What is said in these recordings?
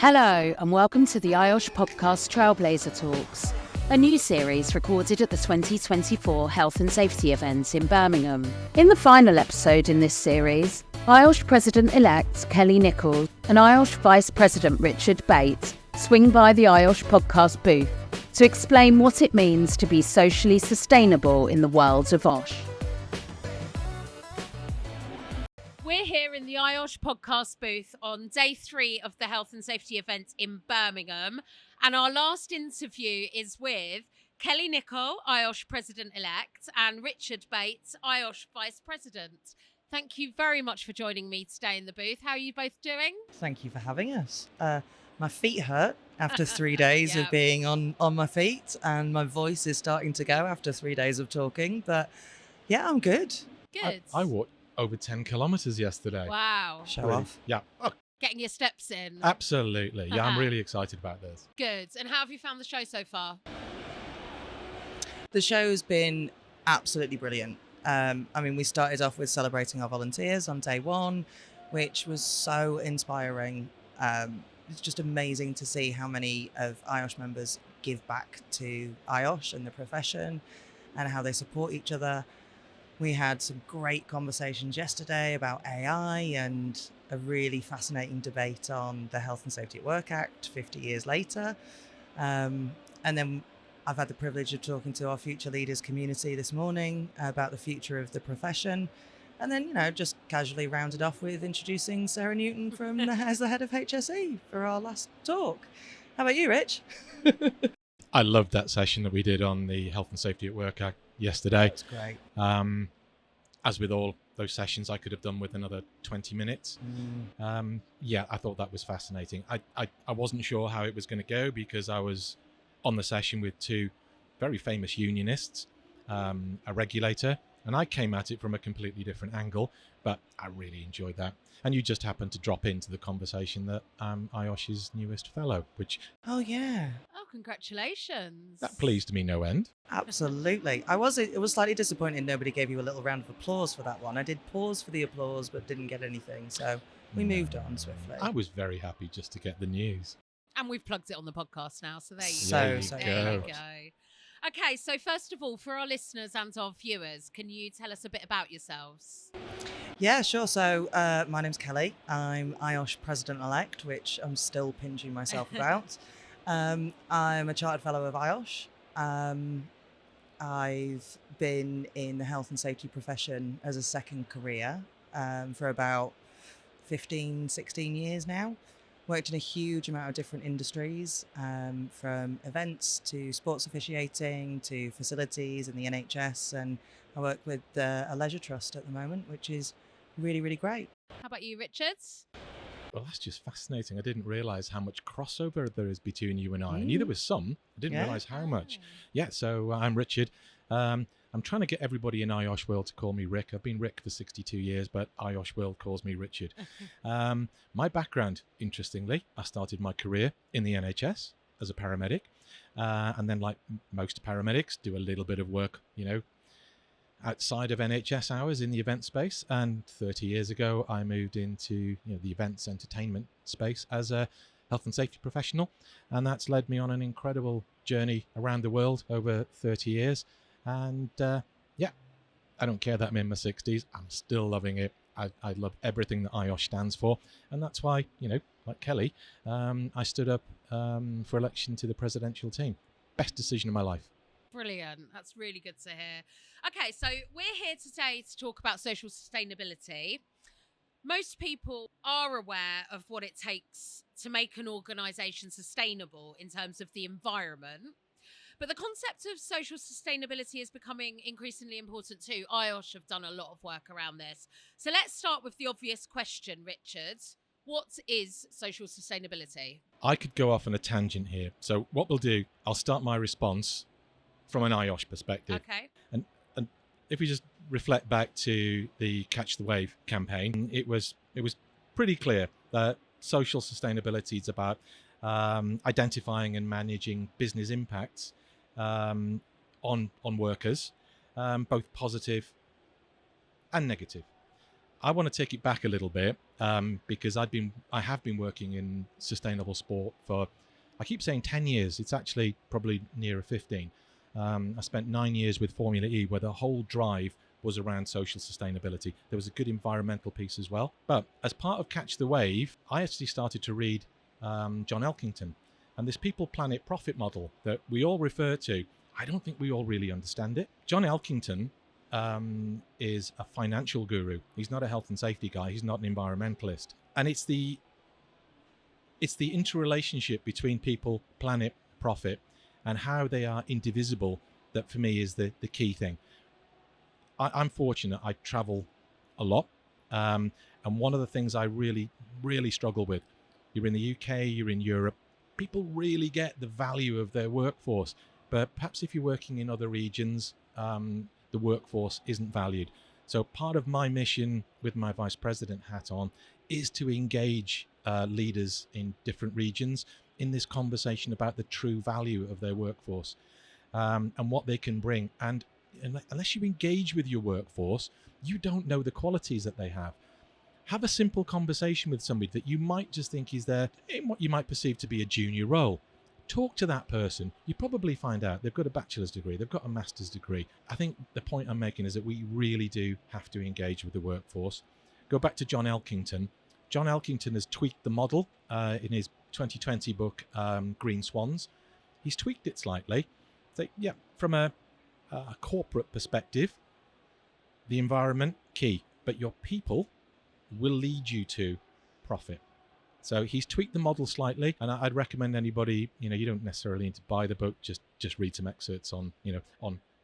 Hello and welcome to the IOSH podcast Trailblazer Talks, a new series recorded at the 2024 Health and Safety event in Birmingham. In the final episode in this series, IOSH President-Elect Kelly Nicoll and IOSH Vice-President Richard Bate swing by the IOSH podcast booth to explain what it means to be socially sustainable in the world of OSH. We're here in the IOSH podcast booth on day 3 of the Health and Safety event in Birmingham. And our last interview is with Kelly Nicoll, IOSH President-Elect, and Richard Bate, IOSH Vice-President. Thank you very much for joining me today in the booth. How are you both doing? Thank you for having us. My feet hurt after 3 days of being on my feet, and my voice is starting to go after 3 days of talking. But yeah, I'm good. Good. I walked over 10 kilometers yesterday. Wow. Show Really? off. Yeah. Oh, Getting your steps in. absolutely. Yeah, I'm really excited about this. Good. And how have you found the show so far? The show's been absolutely brilliant. We started off with celebrating our volunteers on day 1, which was so inspiring. It's just amazing to see how many of IOSH members give back to IOSH and the profession and how they support each other. We had some great conversations yesterday about AI and a really fascinating debate on the Health and Safety at Work Act 50 years later. And then I've had the privilege of talking to our future leaders community this morning about the future of the profession. And then, just casually rounded off with introducing Sarah Newton as the head of HSE for our last talk. How about you, Rich? I loved that session that we did on the Health and Safety at Work Act yesterday. That's great. As with all those sessions, I could have done with another 20 minutes. I thought that was fascinating. I wasn't sure how it was going to go because I was on the session with 2 very famous unionists, a regulator, and I came at it from a completely different angle, but I really enjoyed that. And you just happened to drop into the conversation that IOSH's newest fellow, which... Oh, yeah. Oh, congratulations. That pleased me no end. Absolutely. It was slightly disappointing nobody gave you a little round of applause for that one. I did pause for the applause, but didn't get anything. So we moved on swiftly. I was very happy just to get the news. And we've plugged it on the podcast now, so there you So go. There you go. Okay, so first of all, for our listeners and our viewers, can you tell us a bit about yourselves? Yeah, sure. So my name's Kelly. I'm IOSH President-Elect, which I'm still pinching myself about. I'm a Chartered Fellow of IOSH. I've been in the health and safety profession as a second career for about 15, 16 years now. Worked in a huge amount of different industries, from events to sports officiating to facilities and the NHS. And I work with a leisure trust at the moment, which is really, really great. How about you, Richard? Well, that's just fascinating. I didn't realise how much crossover there is between you and I. I knew there was some. I didn't realise how much. Yeah, so I'm Richard. I'm trying to get everybody in IOSH world to call me Rick. I've been Rick for 62 years, but IOSH world calls me Richard. My background, interestingly, I started my career in the NHS as a paramedic. And then, like most paramedics, do a little bit of work, outside of NHS hours in the event space. And 30 years ago, I moved into the events entertainment space as a health and safety professional. And that's led me on an incredible journey around the world over 30 years. And I don't care that I'm in my 60s. I'm still loving it. I love everything that IOSH stands for. And that's why, like Kelly, I stood up for election to the presidential team. Best decision of my life. Brilliant. That's really good to hear. Okay, so we're here today to talk about social sustainability. Most people are aware of what it takes to make an organisation sustainable in terms of the environment. But the concept of social sustainability is becoming increasingly important too. IOSH have done a lot of work around this. So let's start with the obvious question, Richard. What is social sustainability? I could go off on a tangent here. So what we'll do, I'll start my response from an IOSH perspective. Okay. And if we just reflect back to the Catch the Wave campaign, it was pretty clear that social sustainability is about identifying and managing business impacts on workers, both positive and negative. I want to take it back a little bit because I have been working in sustainable sport for, I keep saying 10 years. It's actually probably nearer 15. I spent 9 years with Formula E, where the whole drive was around social sustainability. There was a good environmental piece as well. But as part of Catch the Wave, I actually started to read John Elkington and this people, planet, profit model that we all refer to. I don't think we all really understand it. John Elkington is a financial guru. He's not a health and safety guy. He's not an environmentalist. And it's the interrelationship between people, planet, profit, and how they are indivisible that for me is the key thing. I'm fortunate. I travel a lot. And one of the things I really, really struggle with, you're in the UK, you're in Europe, people really get the value of their workforce. But perhaps if you're working in other regions, the workforce isn't valued. So part of my mission with my vice president hat on is to engage leaders in different regions in this conversation about the true value of their workforce and what they can bring. And unless you engage with your workforce, you don't know the qualities that they have. Have a simple conversation with somebody that you might just think is there in what you might perceive to be a junior role. Talk to that person. You probably find out they've got a bachelor's degree, they've got a master's degree. I think the point I'm making is that we really do have to engage with the workforce. Go back to John Elkington. John Elkington has tweaked the model in his 2020 book, Green Swans. He's tweaked it slightly. So, yeah, from a corporate perspective, the environment, key, but your people will lead you to profit. So he's tweaked the model slightly, and I'd recommend anybody, you don't necessarily need to buy the book, just read some excerpts on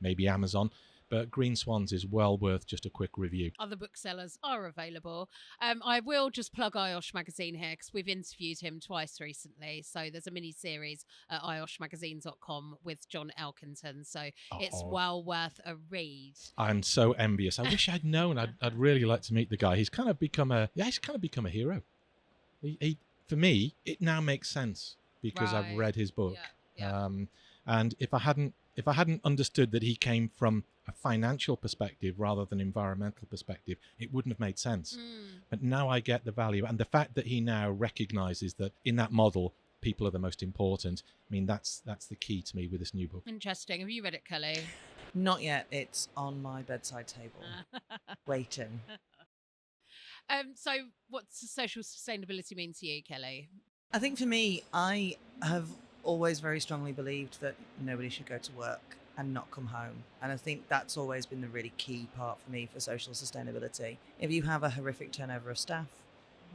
maybe Amazon. But Green Swans is well worth just a quick review. Other booksellers are available. I will just plug IOSH Magazine here because we've interviewed him twice recently. So there's a mini series at ioshmagazine.com with John Elkington. So it's well worth a read. I'm so envious. I wish I'd known. I'd really like to meet the guy. He's kind of become a hero. He for me, it now makes sense because I've read his book. Yeah. And if I hadn't understood that he came from a financial perspective rather than environmental perspective, it wouldn't have made sense. But now I get the value, and the fact that he now recognizes that in that model, people are the most important. I mean, that's the key to me with this new book. Interesting. Have you read it, Kelly? Not yet. It's on my bedside table, waiting. So what's social sustainability mean to you, Kelly? I think for me, I have always very strongly believed that nobody should go to work and not come home. And I think that's always been the really key part for me for social sustainability. If you have a horrific turnover of staff,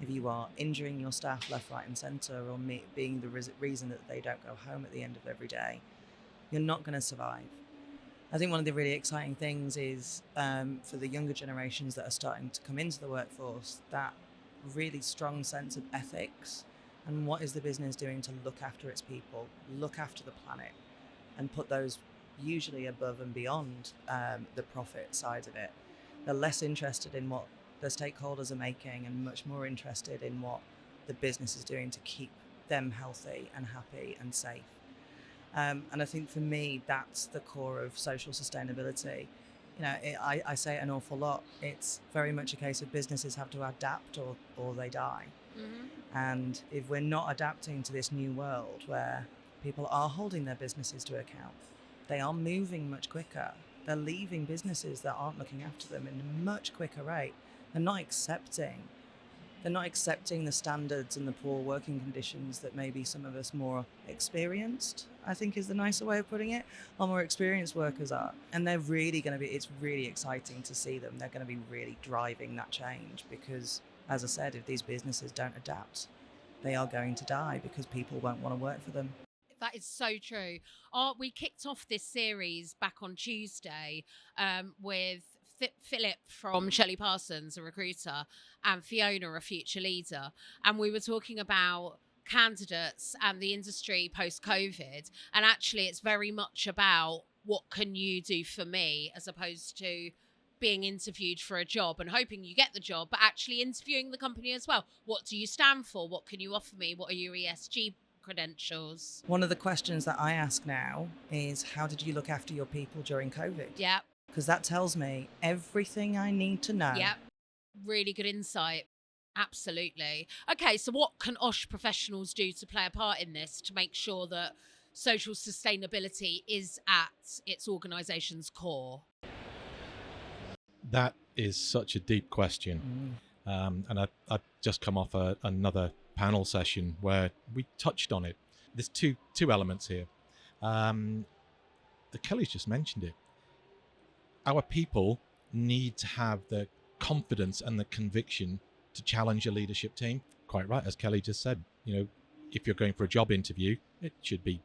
if you are injuring your staff left, right and centre, or being the reason that they don't go home at the end of every day, you're not going to survive. I think one of the really exciting things is for the younger generations that are starting to come into the workforce, that really strong sense of ethics and what is the business doing to look after its people, look after the planet, and put those usually above and beyond the profit side of it. They're less interested in what the stakeholders are making and much more interested in what the business is doing to keep them healthy and happy and safe. And I think for me, that's the core of social sustainability. I say it an awful lot. It's very much a case of businesses have to adapt or they die. Mm-hmm. And if we're not adapting to this new world where people are holding their businesses to account, they are moving much quicker. They're leaving businesses that aren't looking after them in a much quicker rate. They're not accepting the standards and the poor working conditions that maybe some of us more experienced, I think is the nicer way of putting it, our more experienced workers are. And they're really going to be, it's really exciting to see them. They're going to be really driving that change because, as I said, if these businesses don't adapt, they are going to die because people won't want to work for them. That is so true. We kicked off this series back on Tuesday with Philip from Shelley Parsons, a recruiter, and Fiona, a future leader. And we were talking about candidates and the industry post-COVID. And actually, it's very much about what can you do for me as opposed to being interviewed for a job and hoping you get the job, but actually interviewing the company as well. What do you stand for? What can you offer me? What are your ESG credentials? One of the questions that I ask now is, how did you look after your people during COVID? Yeah. Because that tells me everything I need to know. Yeah. Really good insight. Absolutely. Okay, so what can IOSH professionals do to play a part in this to make sure that social sustainability is at its organisation's core? That is such a deep question. And I've just come off another panel session where we touched on it. There's two elements here. Kelly's just mentioned it. Our people need to have the confidence and the conviction to challenge a leadership team. Quite right, as Kelly just said. If you're going for a job interview, it should be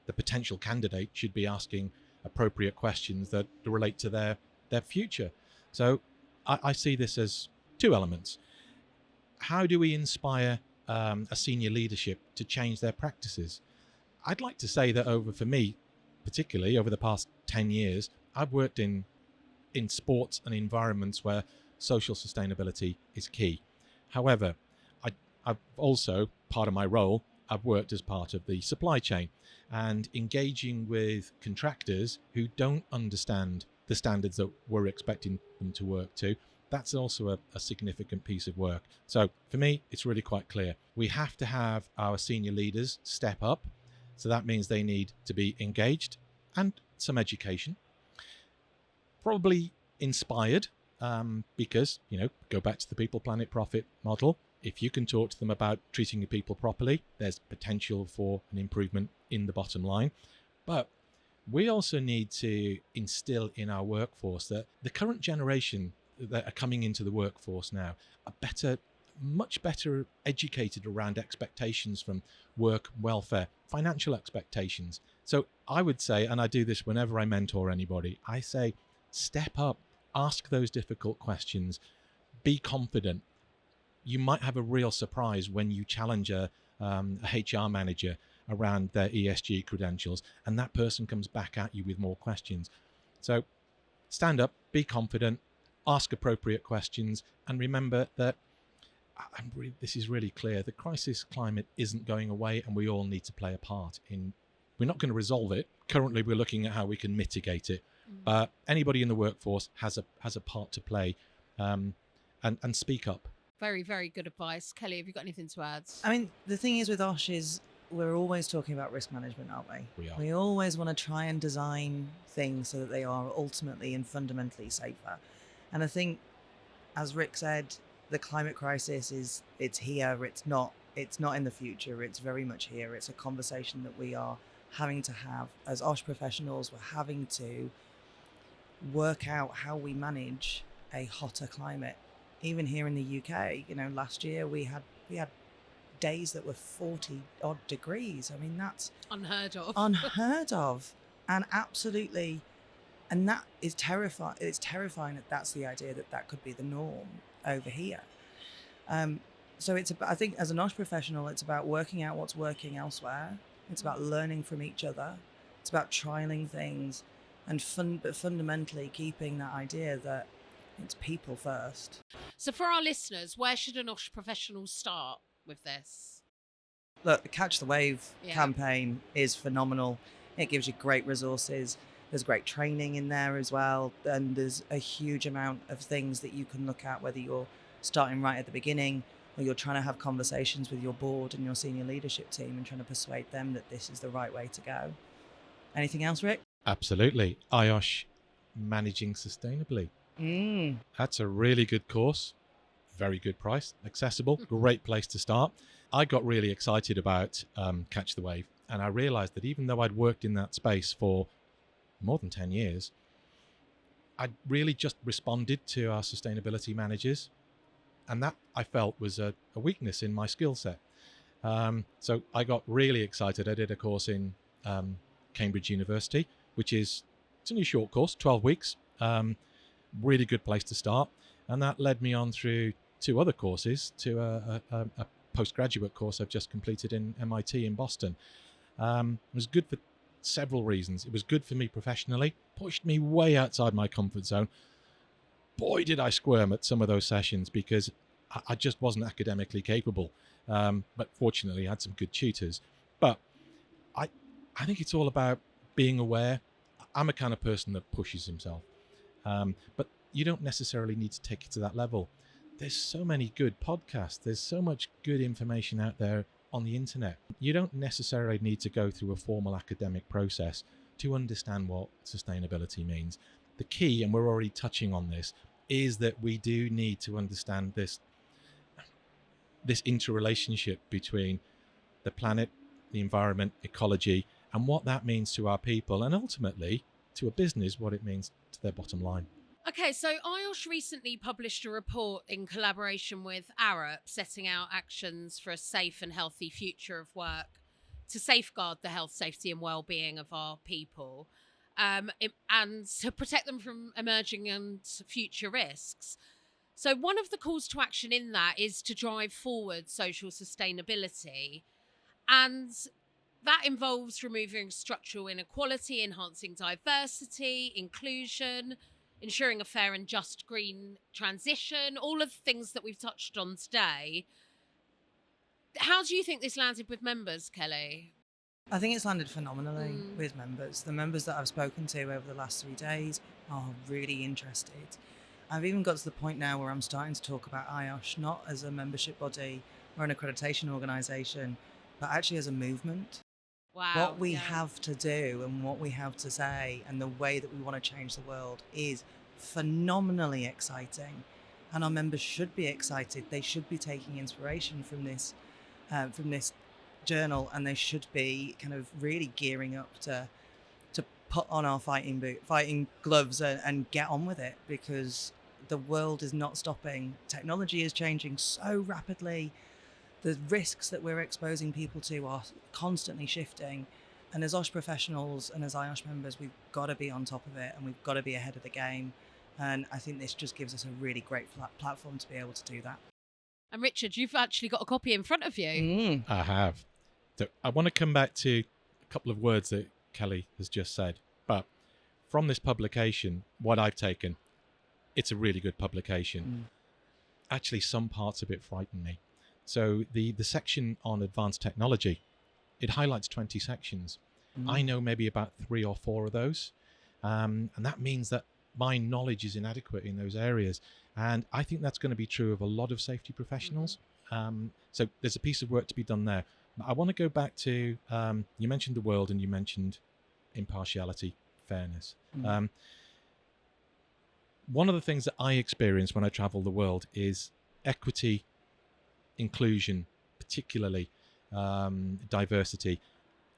the potential candidate should be asking appropriate questions that relate to their future. So I see this as two elements. How do we inspire a senior leadership to change their practices? I'd like to say that for me, particularly over the past 10 years, I've worked in sports and environments where social sustainability is key. However, I've also, part of my role, I've worked as part of the supply chain and engaging with contractors who don't understand the standards that we're expecting them to work to. That's also a significant piece of work. So for me, it's really quite clear. We have to have our senior leaders step up. So that means they need to be engaged and some education. Probably inspired because, go back to the people, planet, profit model. If you can talk to them about treating your people properly, there's potential for an improvement in the bottom line. But we also need to instill in our workforce that the current generation that are coming into the workforce now are much better educated around expectations from work, welfare, financial expectations. So I would say, and I do this whenever I mentor anybody, I say, step up, ask those difficult questions, be confident. You might have a real surprise when you challenge a HR manager around their ESG credentials, and that person comes back at you with more questions. So stand up, be confident, ask appropriate questions, and remember that this is really clear. The crisis climate isn't going away, and we all need to play a part in. We're not going to resolve it. Currently, we're looking at how we can mitigate it. But anybody in the workforce has a part to play, and speak up. Very, very good advice. Kelly, have you got anything to add? I mean, the thing is with IOSH is we're always talking about risk management, aren't we? We are. We always want to try and design things so that they are ultimately and fundamentally safer. And I think, as Rick said, the climate crisis it's here. It's not in the future. It's very much here. It's a conversation that we are having to have as IOSH professionals. We're having to work out how we manage a hotter climate. Even here in the UK, last year we had days that were 40 odd degrees. I mean, that's unheard of, and absolutely, and that is terrifying. It's terrifying that's the idea that could be the norm over here. So I think as an IOSH professional, it's about working out what's working elsewhere. It's about learning from each other. It's about trialing things, but fundamentally keeping that idea that it's people first. So for our listeners, where should an IOSH professional start with this? Look, the Catch the Wave campaign is phenomenal. It gives you great resources. There's great training in there as well. And there's a huge amount of things that you can look at, whether you're starting right at the beginning or you're trying to have conversations with your board and your senior leadership team and trying to persuade them that this is the right way to go. Anything else, Rick? Absolutely. IOSH Managing Sustainably. That's a really good course. Very good price, accessible, great place to start. I got really excited about Catch the Wave, and I realized that even though I'd worked in that space for more than 10 years, I'd really just responded to our sustainability managers, and that I felt was a weakness in my skill set. So I got really excited. I did a course in Cambridge University, it's only a short course, 12 weeks. Really good place to start. And that led me on through 2 other courses to a postgraduate course I've just completed in MIT in Boston. It was good for several reasons. It was good for me professionally, pushed me way outside my comfort zone. Boy, did I squirm at some of those sessions because I just wasn't academically capable. But fortunately, I had some good tutors. But I think it's all about being aware. I'm a kind of person that pushes himself. But you don't necessarily need to take it to that level. There's so many good podcasts. There's so much good information out there on the internet. You don't necessarily need to go through a formal academic process to understand what sustainability means. The key, and we're already touching on this, is that we do need to understand this interrelationship between the planet, the environment, ecology, and what that means to our people, and ultimately to a business, what it means to their bottom line. Okay, so IOSH recently published a report in collaboration with Arup setting out actions for a safe and healthy future of work to safeguard the health, safety and well-being of our people, and to protect them from emerging and future risks. So one of the calls to action in that is to drive forward social sustainability, and that involves removing structural inequality, enhancing diversity, inclusion, ensuring a fair and just green transition, all of the things that we've touched on today. How do you think this landed with members, Kelly? I think it's landed phenomenally with members. The members that I've spoken to over the last 3 days are really interested. I've even got to the point now where I'm starting to talk about IOSH not as a membership body or an accreditation organisation, but actually as a movement. Wow. What we have to do and what we have to say and the way that we want to change the world is phenomenally exciting. And our members should be excited. They should be taking inspiration from this journal, and they should be kind of really gearing up to put on our fighting gloves and get on with it, because the world is not stopping. Technology is changing so rapidly. The risks that we're exposing people to are constantly shifting. And as IOSH professionals and as IOSH members, we've got to be on top of it and we've got to be ahead of the game. And I think this just gives us a really great platform to be able to do that. And Richard, you've actually got a copy in front of you. I have. So I want to come back to a couple of words that Kelly has just said. But from this publication, what I've taken, it's a really good publication. Actually, some parts of it frighten me. So the section on advanced technology, it highlights 20 sections. I know maybe about 3 or 4 of those. And that means that my knowledge is inadequate in those areas. And I think that's going to be true of a lot of safety professionals. So there's a piece of work to be done there. But I want to go back to, you mentioned the world and you mentioned impartiality, fairness. One of the things that I experience when I travel the world is equity, inclusion, particularly diversity,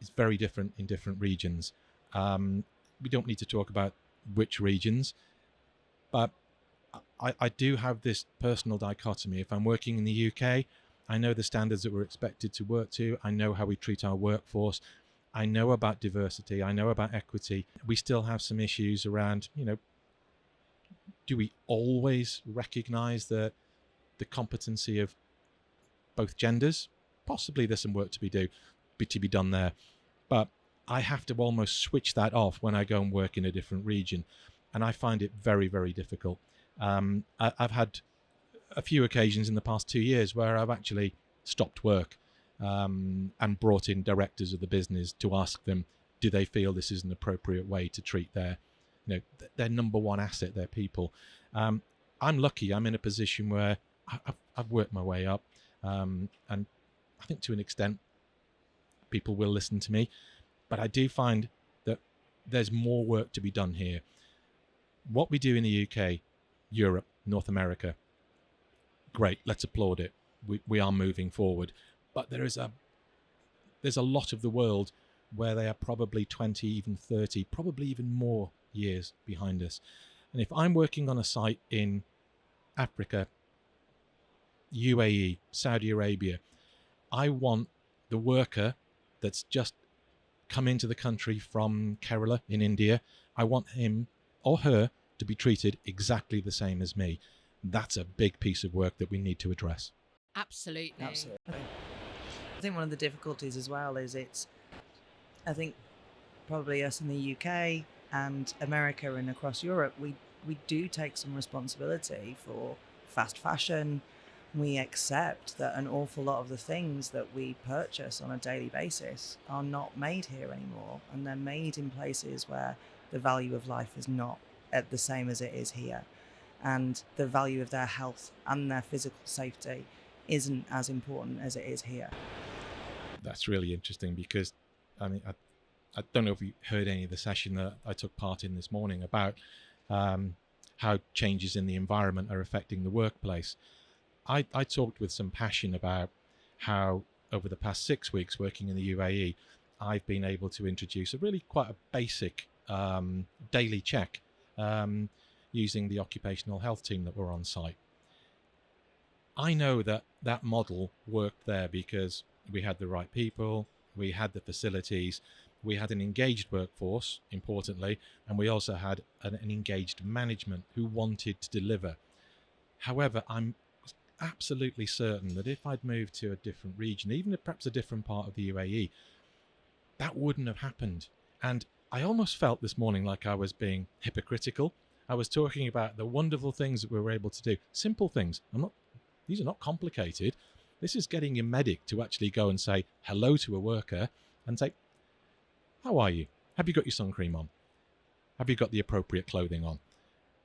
is very different in different regions. We don't need to talk about which regions, but I do have this personal dichotomy. If I'm working in the UK, I know the standards that we're expected to work to. I know how we treat our workforce. I know about diversity. I know about equity. We still have some issues around, do we always recognize the competency of both genders? Possibly there's some work to be done there. But I have to almost switch that off when I go and work in a different region. And I find it very, very difficult. I've had a few occasions in the past 2 years where I've actually stopped work and brought in directors of the business to ask them, do they feel this is an appropriate way to treat their number one asset, their people. I'm lucky. I'm in a position where I've worked my way up. And I think to an extent, people will listen to me. But I do find that there's more work to be done here. What we do in the UK, Europe, North America, great, let's applaud it. We are moving forward. But there's a lot of the world where they are probably 20, even 30, probably even more years behind us. And if I'm working on a site in Africa, UAE, Saudi Arabia, I want the worker that's just come into the country from Kerala in India, I want him or her to be treated exactly the same as me. That's a big piece of work that we need to address. Absolutely. I think one of the difficulties as well is I think probably us in the UK and America and across Europe, we do take some responsibility for fast fashion. We accept that an awful lot of the things that we purchase on a daily basis are not made here anymore, and they're made in places where the value of life is not at the same as it is here. and the value of their health and their physical safety isn't as important as it is here. That's really interesting, because I mean, I don't know if you heard any of the session that I took part in this morning about how changes in the environment are affecting the workplace. I talked with some passion about how over the past 6 weeks working in the UAE, I've been able to introduce a really quite a basic daily check using the occupational health team that were on site. I know that that model worked there because we had the right people, we had the facilities, we had an engaged workforce, importantly, and we also had an engaged management who wanted to deliver. However, I'm absolutely certain that if I'd moved to a different region, even if perhaps a different part of the UAE, that wouldn't have happened. And I almost felt this morning like I was being hypocritical. I was talking about the wonderful things that we were able to do. Simple things. These are not complicated. This is getting your medic to actually go and say hello to a worker and say, how are you? Have you got your sun cream on? Have you got the appropriate clothing on?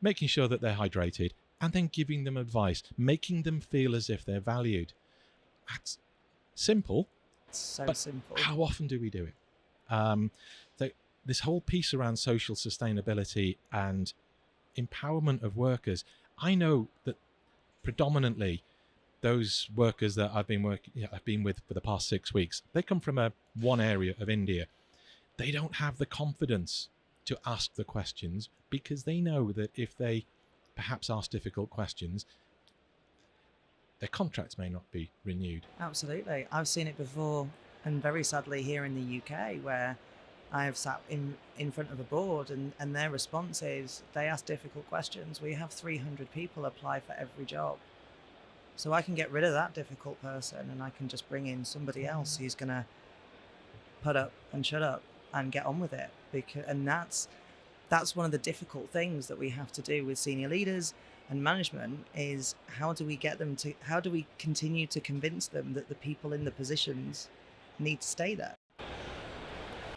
Making sure that they're hydrated, and then giving them advice, making them feel as if they're valued. That's simple. It's so but simple. How often do we do it? This whole piece around social sustainability and empowerment of workers, I know that predominantly those workers that I've been with for the past 6 weeks, they come from one area of India. They don't have the confidence to ask the questions because they know that if they perhaps ask difficult questions, their contracts may not be renewed. Absolutely. I've seen it before, and very sadly here in the UK, where I have sat in front of a board and their response is they ask difficult questions. We have 300 people apply for every job. So I can get rid of that difficult person and I can just bring in somebody else who's going to put up and shut up and get on with it. And that's one of the difficult things that we have to do with senior leaders and management is how do we continue to convince them that the people in the positions need to stay there?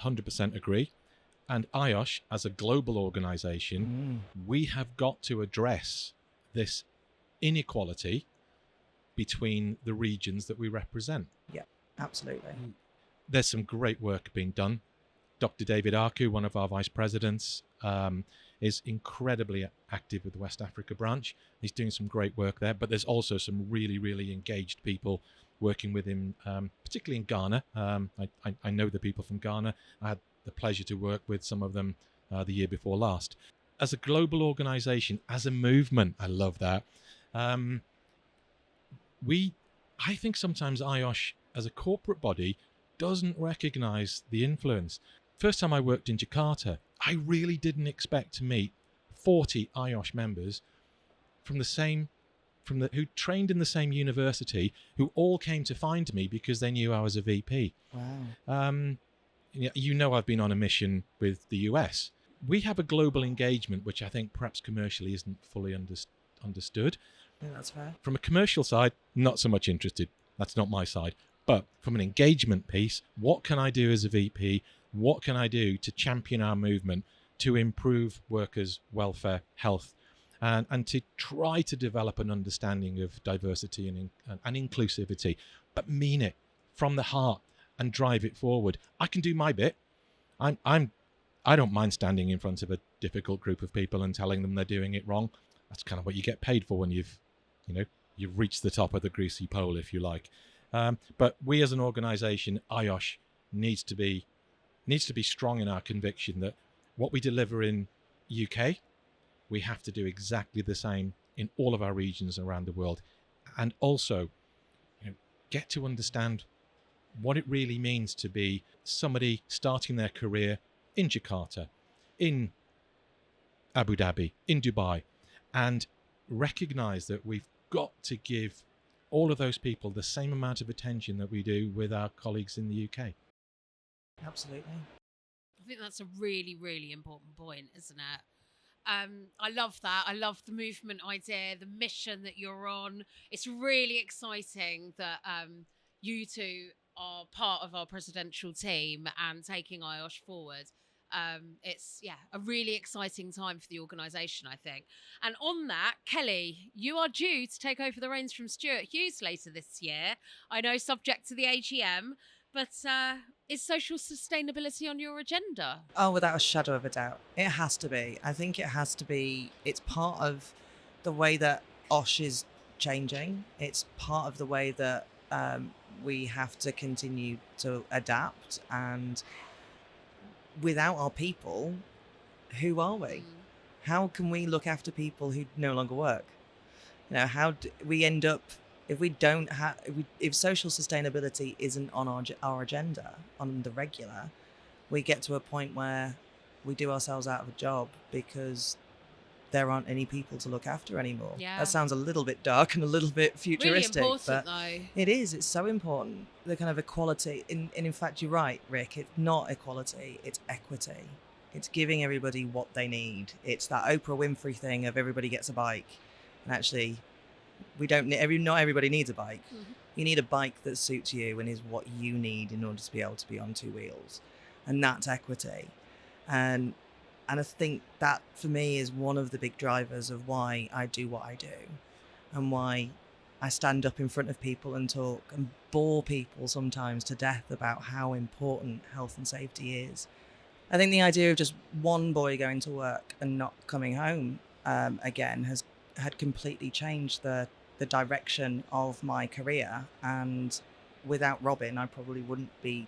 100% agree. And IOSH, as a global organization, we have got to address this inequality between the regions that we represent. Yeah, absolutely. There's some great work being done. Dr. David Arku, one of our vice presidents, is incredibly active with the West Africa branch. He's doing some great work there, but there's also some really, really engaged people working with him, particularly in Ghana. I know the people from Ghana. I had the pleasure to work with some of them the year before last. As a global organization, as a movement, I love that. I think sometimes IOSH as a corporate body doesn't recognize the influence. First time I worked in Jakarta, I really didn't expect to meet 40 IOSH members who trained in the same university, who all came to find me because they knew I was a VP. Wow. I've been on a mission with the US. We have a global engagement, which I think perhaps commercially isn't fully understood. I think that's fair. From a commercial side, not so much interested. That's not my side. But from an engagement piece, what can I do as a VP? What can I do to champion our movement to improve workers' welfare, health, and to try to develop an understanding of diversity and inclusivity, but mean it from the heart and drive it forward? I can do my bit. I don't mind standing in front of a difficult group of people and telling them they're doing it wrong. That's kind of what you get paid for when you've reached the top of the greasy pole, if you like. But we as an organization, IOSH, needs to be strong in our conviction that what we deliver in UK, we have to do exactly the same in all of our regions around the world. And also, get to understand what it really means to be somebody starting their career in Jakarta, in Abu Dhabi, in Dubai, and recognize that we've got to give all of those people the same amount of attention that we do with our colleagues in the UK. Absolutely. I think that's a really, really important point, isn't it? I love that. I love the movement idea, the mission that you're on. It's really exciting that you two are part of our presidential team and taking IOSH forward. It's a really exciting time for the organisation, I think. And on that, Kelly, you are due to take over the reins from Stuart Hughes later this year. I know, subject to the AGM, but is social sustainability on your agenda? Oh, without a shadow of a doubt. It has to be. I think it has to be. It's part of the way that IOSH is changing. It's part of the way that we have to continue to adapt. And without our people, who are we? How can we look after people who no longer work? You know, how do we end up if we don't have if social sustainability isn't on our agenda on the regular? We get to a point where we do ourselves out of a job because there aren't any people to look after anymore. Yeah. That sounds a little bit dark and a little bit futuristic, really important, but though. it is. It's so important. The kind of equality. And in fact, you're right, Rick. It's not equality. It's equity. It's giving everybody what they need. It's that Oprah Winfrey thing of everybody gets a bike, and actually, we don't. Not everybody needs a bike. Mm-hmm. You need a bike that suits you and is what you need in order to be able to be on two wheels, and that's equity. And I think that, for me, is one of the big drivers of why I do what I do and why I stand up in front of people and talk and bore people sometimes to death about how important health and safety is. I think the idea of just one boy going to work and not coming home again had completely changed the direction of my career. And without Robin, I probably wouldn't be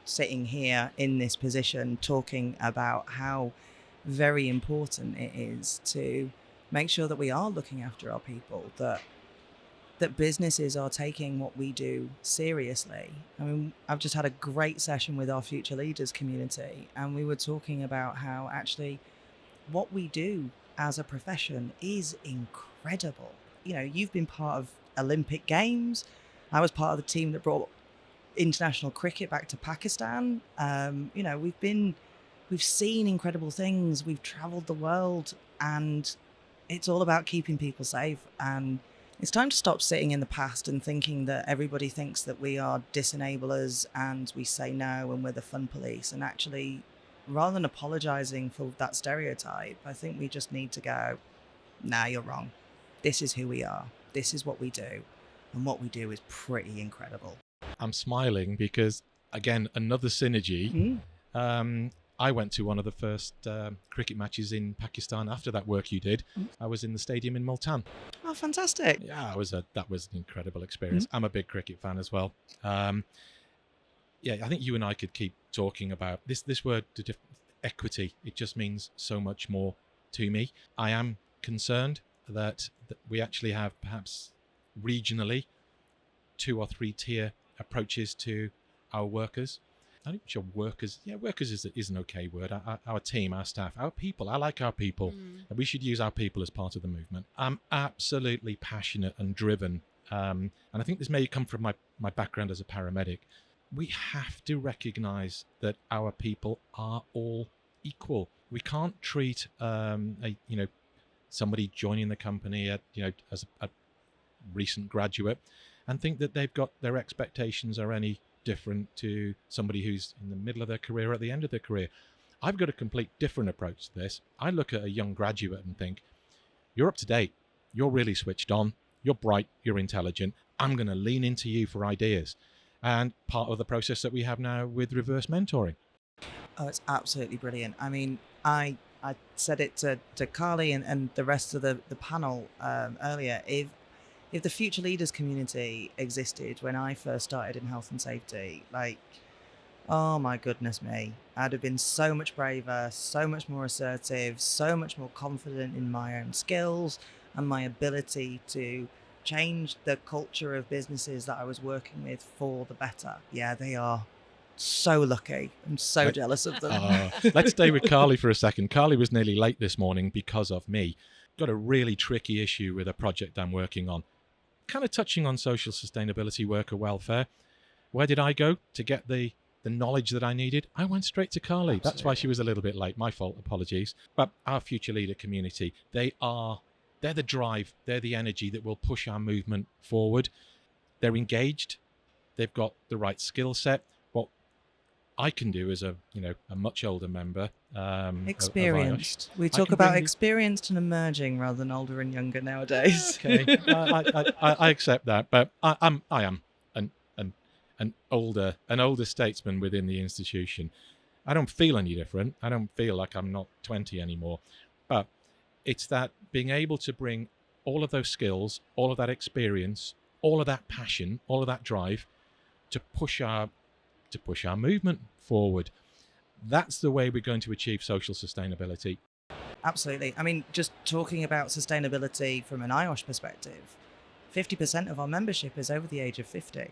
sitting here in this position talking about how very important it is to make sure that we are looking after our people, that businesses are taking what we do seriously. I mean, I've just had a great session with our future leaders community, and we were talking about how actually what we do as a profession is incredible. You know, you've been part of Olympic Games. I was part of the team that brought international cricket back to Pakistan. You know, we've seen incredible things. We've traveled the world, and it's all about keeping people safe. And it's time to stop sitting in the past and thinking that everybody thinks that we are disenablers and we say no and we're the fun police. And actually, rather than apologizing for that stereotype, I think we just need to go, nah, you're wrong. This is who we are. This is what we do. And what we do is pretty incredible. I'm smiling because, again, another synergy. I went to one of the first cricket matches in Pakistan after that work you did. I was in the stadium in Multan. Oh, fantastic. Yeah, that was an incredible experience. I'm a big cricket fan as well. I think you and I could keep talking about this word, equity. It just means so much more to me. I am concerned that we actually have perhaps regionally 2 or 3 tier approaches to our workers. I'm not sure workers is an okay word. Our team, our staff, our people. I like our people, and we should use our people as part of the movement. I'm absolutely passionate and driven, and I think this may come from my background as a paramedic. We have to recognise that our people are all equal. We can't treat somebody joining the company as a recent graduate and think that they've got their expectations are any different to somebody who's in the middle of their career or at the end of their career. I've got a complete different approach to this. I look at a young graduate and think, you're up to date, you're really switched on, you're bright, you're intelligent, I'm going to lean into you for ideas. And part of the process that we have now with reverse mentoring. Oh, it's absolutely brilliant. I mean, I said it to Carly and the rest of the panel earlier. If the future leaders community existed when I first started in health and safety, oh my goodness me, I'd have been so much braver, so much more assertive, so much more confident in my own skills and my ability to change the culture of businesses that I was working with for the better. Yeah, they are so lucky. I'm so jealous of them. Let's stay with Carly for a second. Carly was nearly late this morning because of me. Got a really tricky issue with a project I'm working on. Kind of touching on social sustainability, worker welfare. Where did I go to get the knowledge that I needed? I went straight to Carly. Absolutely. That's why she was a little bit late. My fault, apologies. But our future leader community, they're the drive, they're the energy that will push our movement forward. They're engaged. They've got the right skill set. What I can do as a much older member. Experienced. We talk about experienced and emerging rather than older and younger nowadays. Okay, I accept that, but I am an older statesman within the institution. I don't feel any different. I don't feel like I'm not 20 anymore. But it's that being able to bring all of those skills, all of that experience, all of that passion, all of that drive to push our movement forward. That's the way we're going to achieve social sustainability. Absolutely. I mean, just talking about sustainability from an IOSH perspective, 50% of our membership is over the age of 50.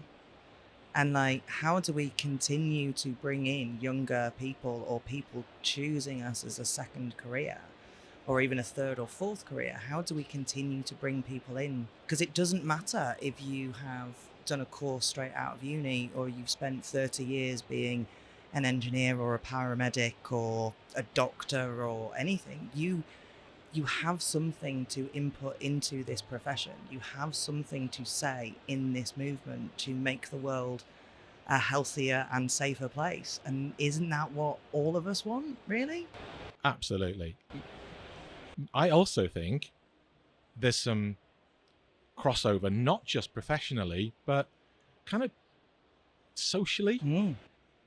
And how do we continue to bring in younger people or people choosing us as a second career or even a third or fourth career? How do we continue to bring people in? Because it doesn't matter if you have done a course straight out of uni or you've spent 30 years being an engineer or a paramedic or a doctor or anything. You have something to input into this profession. You have something to say in this movement to make the world a healthier and safer place. And isn't that what all of us want, really? Absolutely. I also think there's some crossover, not just professionally, but kind of socially.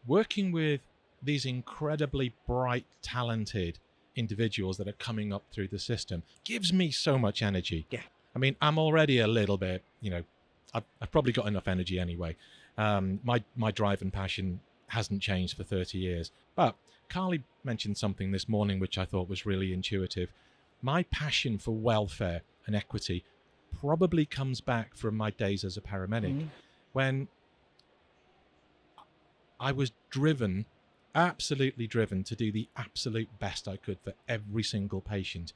Working with these incredibly bright, talented individuals that are coming up through the system gives me so much energy. Yeah. I mean, I'm already a little bit, I've probably got enough energy anyway. My drive and passion hasn't changed for 30 years. But Carly mentioned something this morning which I thought was really intuitive. My passion for welfare and equity probably comes back from my days as a paramedic, when I was absolutely driven to do the absolute best I could for every single patient.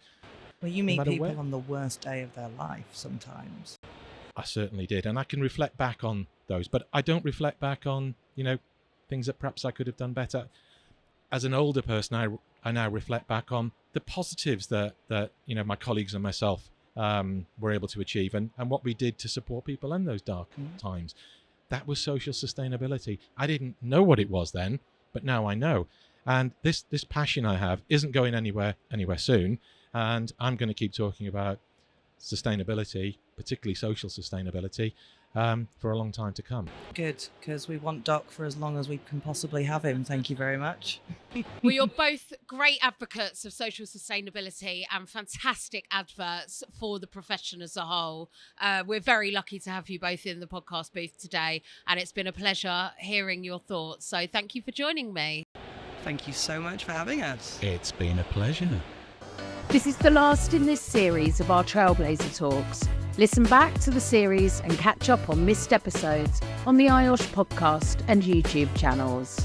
Well, you meet people on the worst day of their life sometimes. I certainly did. And I can reflect back on those, but I don't reflect back on, things that perhaps I could have done better. As an older person, I now reflect back on the positives that my colleagues and myself were able to achieve and what we did to support people in those dark times. That was social sustainability. I didn't know what it was then, but now I know. And this passion I have isn't going anywhere soon. And I'm going to keep talking about sustainability, particularly social sustainability, for a long time to come. Good, because we want Doc for as long as we can possibly have him. Thank you very much. Well, you're both great advocates of social sustainability and fantastic adverts for the profession as a whole. We're very lucky to have you both in the podcast booth today, and it's been a pleasure hearing your thoughts. So thank you for joining me. Thank you so much for having us. It's been a pleasure. This is the last in this series of our Trailblazer Talks. Listen back to the series and catch up on missed episodes on the IOSH podcast and YouTube channels.